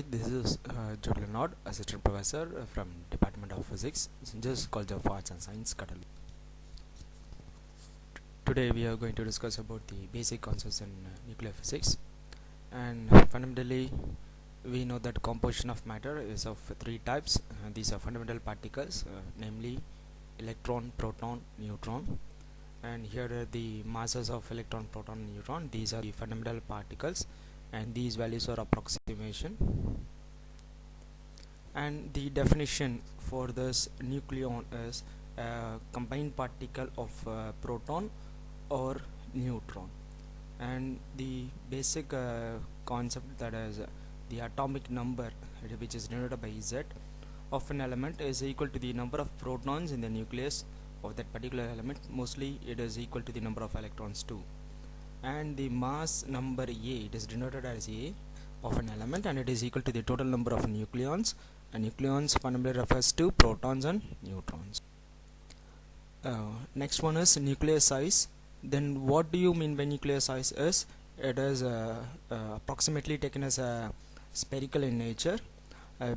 Hi, this is Jude-18, Assistant Professor from Department of Physics, St.Joseph College of Arts and Science, Cuddalore. Today we are going to discuss about the basic concepts in nuclear physics, and fundamentally we know that composition of matter is of three types. These are fundamental particles, namely electron, proton, neutron, and here are the masses of electron, proton, and neutron. These are the fundamental particles, and these values are approximation. And the definition for this nucleon is a combined particle of proton or neutron, and the basic concept, that is the atomic number, which is denoted by Z, of an element is equal to the number of protons in the nucleus of that particular element. Mostly it is equal to the number of electrons too. And the mass number A, it is denoted as A of an element, and it is equal to the total number of nucleons, and nucleons fundamentally refers to protons and neutrons. Next one is nuclear size. Then what do you mean by nuclear size? Is it is approximately taken as a spherical in nature,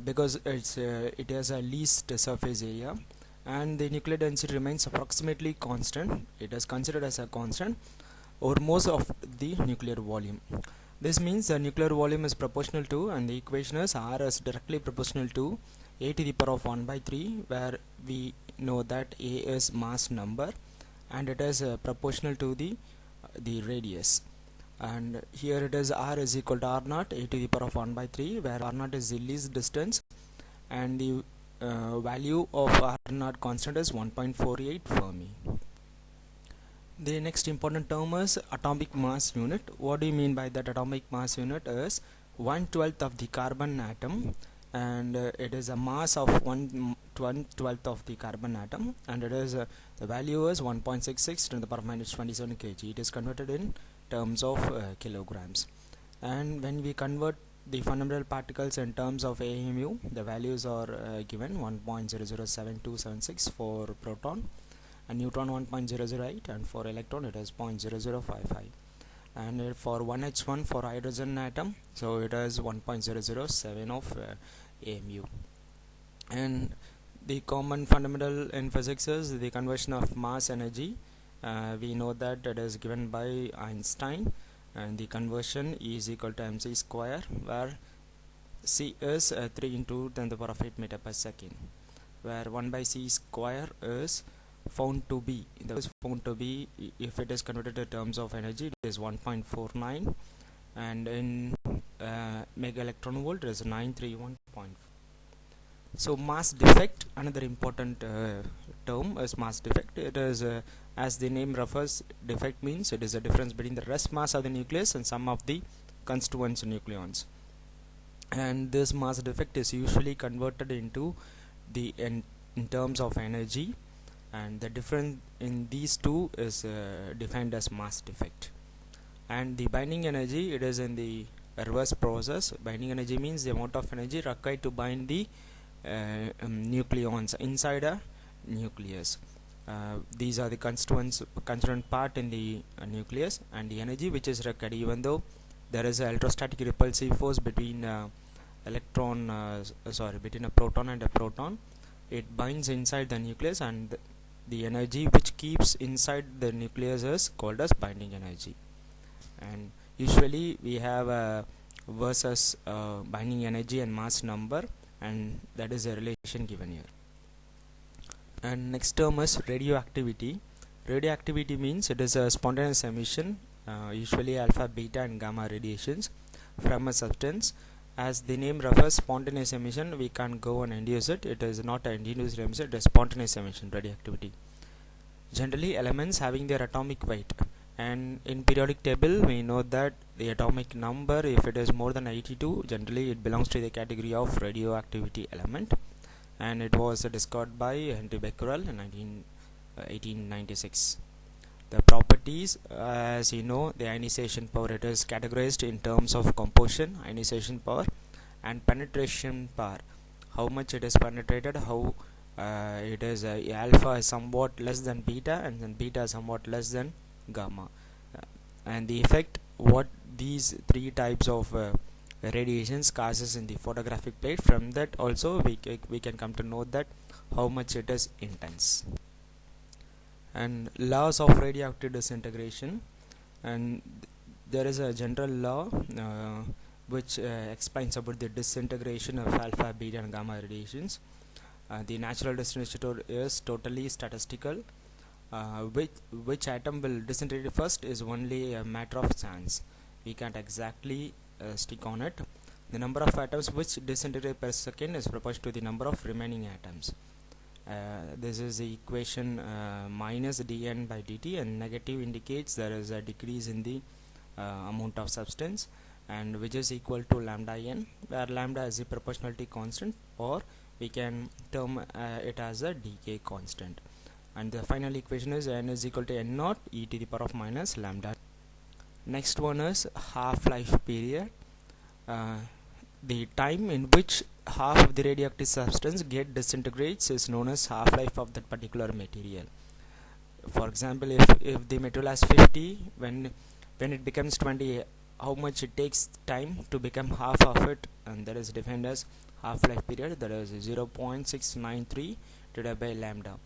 because it has a least surface area, and the nuclear density remains approximately constant. It is considered as a constant over most of the nuclear volume. This means the nuclear volume is proportional to, and the equation is R is directly proportional to A to the power of 1 by 3, where we know that A is mass number and it is proportional to the radius. And here it is R is equal to R naught, A to the power of 1 by 3, where R naught is the least distance, and the value of R naught constant is 1.48 Fermi. The next important term is atomic mass unit. What do you mean by that? Atomic mass unit is 1/12 of the carbon atom, and it is a mass of 1/12 of the carbon atom, and it is the value is 1.66 to the power of minus 27 kg. It is converted in terms of kilograms. And when we convert the fundamental particles in terms of AMU, the values are given 1.007276 for proton, and neutron 1.008, and for electron it is 0.0055, and for 1H1 for hydrogen atom, so it is 1.007 of AMU. And the common fundamental in physics is the conversion of mass energy. We know that it is given by Einstein, and the conversion is equal to mc square, where c is 3 into 10 to the power of 8 meter per second, where 1 by c square is found to be, if it is converted to terms of energy, it is 1.49, and in mega electron volt it is 931.4. So mass defect, another important term is mass defect. It is as the name refers, defect means it is a difference between the rest mass of the nucleus and some of the constituent nucleons, and this mass defect is usually converted into the in terms of energy, and the difference in these two is defined as mass defect. And the binding energy, it is in the reverse process. Binding energy means the amount of energy required to bind the nucleons inside a nucleus. These are the constituent part in the nucleus, and the energy which is required, even though there is an electrostatic repulsive force between between a proton and a proton, it binds inside the nucleus, and the energy which keeps inside the nucleus is called as binding energy. And usually we have a versus binding energy and mass number, and that is a relation given here. And next term is radioactivity. Radioactivity means it is a spontaneous emission, usually alpha, beta and gamma radiations from a substance. As the name refers, spontaneous emission, we can't go and induce it. It is not an induced emission, it is spontaneous emission, radioactivity. Generally elements having their atomic weight, and in periodic table we know that the atomic number, if it is more than 82, generally it belongs to the category of radioactivity element, and it was discovered by Henry Becquerel in 1896. The properties, as you know, the ionization power, it is categorized in terms of composition, ionization power, and penetration power. How much it is penetrated, how it is alpha is somewhat less than beta, and then beta is somewhat less than gamma. And the effect, what these three types of radiations causes in the photographic plate. From that also we can come to know that how much it is intense. And laws of radioactive disintegration, and there is a general law which explains about the disintegration of alpha, beta and gamma radiations. The natural disintegration is totally statistical. Which atom will disintegrate first is only a matter of chance. We can't exactly stick on it. The number of atoms which disintegrate per second is proportional to the number of remaining atoms. This is the equation minus dN by dt, and negative indicates there is a decrease in the amount of substance, and which is equal to lambda n, where lambda is the proportionality constant, or we can term it as a decay constant. And the final equation is n is equal to n naught e to the power of minus lambda. Next one is half-life period. The time in which half of the radioactive substance disintegrates is known as half-life of that particular material. For example, if the material has 50, when it becomes 20, how much it takes time to become half of it, and that is defined as half-life period, that is 0.693 divided by lambda.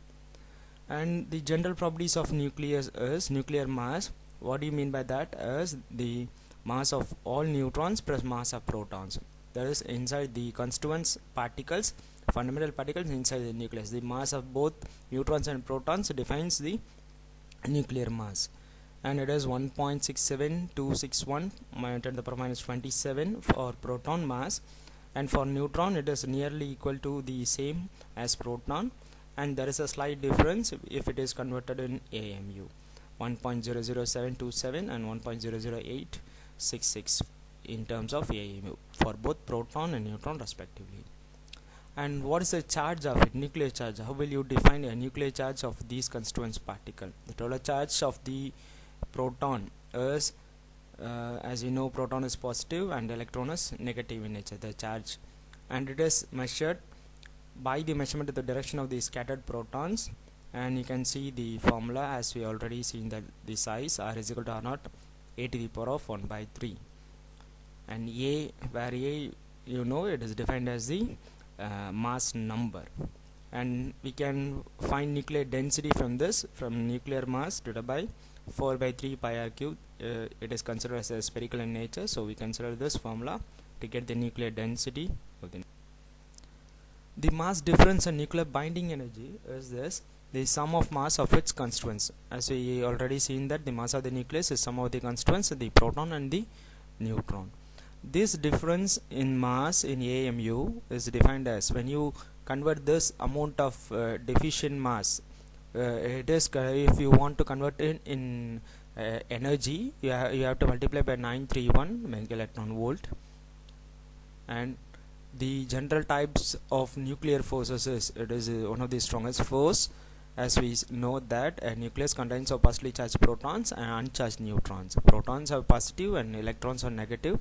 And the general properties of nucleus is nuclear mass. What do you mean by that? Is the mass of all neutrons plus mass of protons. That is inside the constituents particles, fundamental particles inside the nucleus. The mass of both neutrons and protons defines the nuclear mass, and it is 1.67261 10 to the power minus 27 for proton mass, and for neutron it is nearly equal to the same as proton, and there is a slight difference if it is converted in AMU, 1.00727 and 1.00866 in terms of AMU for both proton and neutron respectively. And what is the charge of it? Nuclear charge. How will you define a nuclear charge of these constituents particle? The total charge of the proton is, as you know, proton is positive and electron is negative in nature, the charge, and it is measured by the measurement of the direction of the scattered protons. And you can see the formula as we already seen, that the size R is equal to R naught a to the power of 1 by 3, and A, where A, you know, it is defined as the mass number, and we can find nuclear density from this, from nuclear mass divided by 4 by 3 pi r cube. It is considered as a spherical in nature, so we consider this formula to get the nuclear density of the mass difference and nuclear binding energy is this, the sum of mass of its constituents. As we already seen that the mass of the nucleus is sum of the constituents, the proton and the neutron. This difference in mass in AMU is defined as, when you convert this amount of deficient mass, it is if you want to convert it in energy, you have to multiply by 931 megaelectron volt. And the general types of nuclear forces is, it is one of the strongest force, as we know that a nucleus contains of positively charged protons and uncharged neutrons. Protons are positive and electrons are negative,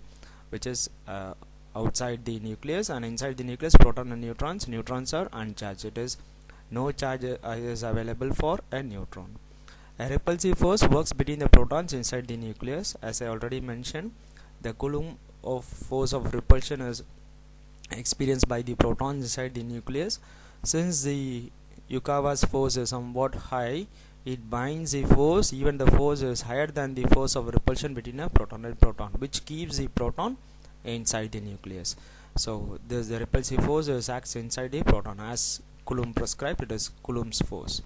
which is outside the nucleus, and inside the nucleus proton and neutrons are uncharged. It is no charge is available for a neutron. A repulsive force works between the protons inside the nucleus. As I already mentioned, the Coulomb of force of repulsion is experienced by the protons inside the nucleus. Since the Yukawa's force is somewhat high, it binds the force, even the force is higher than the force of repulsion between a proton and proton, which keeps the proton inside the nucleus. So the repulsive force acts inside the proton, as Coulomb prescribed. It is Coulomb's force.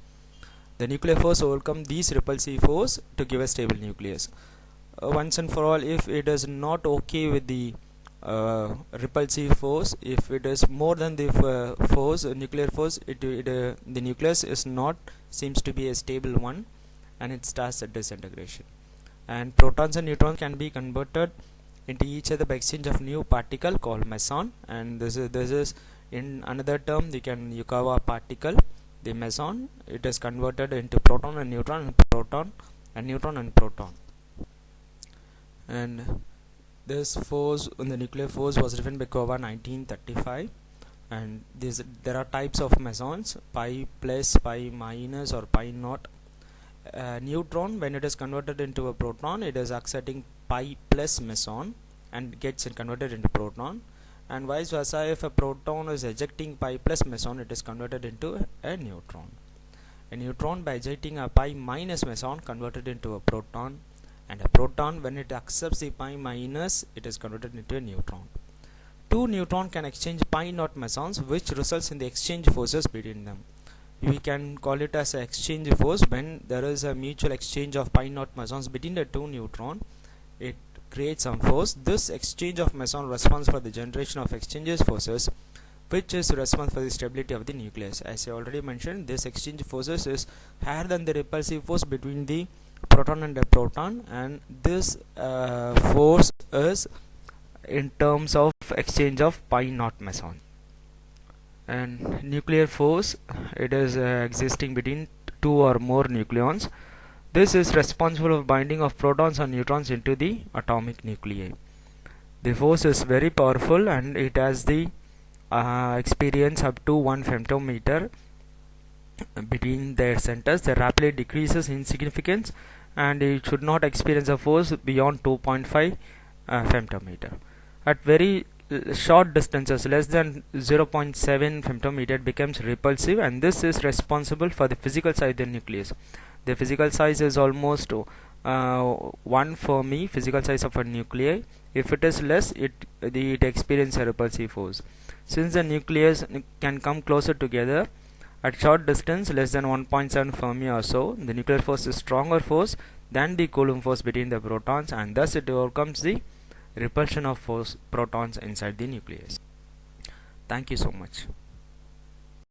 The nuclear force overcomes these repulsive force to give a stable nucleus. Once and for all, if it is not okay with the repulsive force, if it is more than the force, nuclear force, the nucleus is not, seems to be a stable one, and it starts a disintegration. And protons and neutrons can be converted into each other by exchange of new particle called meson, and this is in another term the Yukawa particle, the meson. It is converted into proton and neutron, and proton and neutron and proton. And this force, the nuclear force, was defined by Kowa 1935. And there are types of mesons: pi plus, pi minus, or pi naught. Neutron, when it is converted into a proton, it is accepting pi plus meson, and gets converted into proton, and vice versa. If a proton is ejecting pi plus meson, it is converted into a neutron. A neutron by ejecting a pi minus meson converted into a proton, and a proton, when it accepts the pi minus, it is converted into a neutron. Two neutrons can exchange pi naught mesons, which results in the exchange forces between them. We can call it as an exchange force. When there is a mutual exchange of pi naught mesons between the two neutrons, it creates some force. This exchange of meson responds for the generation of exchange forces, which is responsible for the stability of the nucleus. As I already mentioned, this exchange forces is higher than the repulsive force between the proton and the proton, and this force is in terms of exchange of pi naught meson. And nuclear force, it is existing between two or more nucleons. This is responsible for binding of protons and neutrons into the atomic nuclei. The force is very powerful, and it has the experience up to 1 femtometer between their centers. The rapidly decreases in significance, and it should not experience a force beyond 2.5 femtometer. At very short distances, less than 0.7 femtometer, it becomes repulsive, and this is responsible for the physical size of the nucleus. The physical size is almost 1 Fermi, physical size of a nuclei. If it is less, it experiences a repulsive force. Since the nucleus can come closer together at short distance, less than 1.7 Fermi or so, the nuclear force is stronger force than the Coulomb force between the protons, and thus it overcomes the repulsion of force protons inside the nucleus. Thank you so much.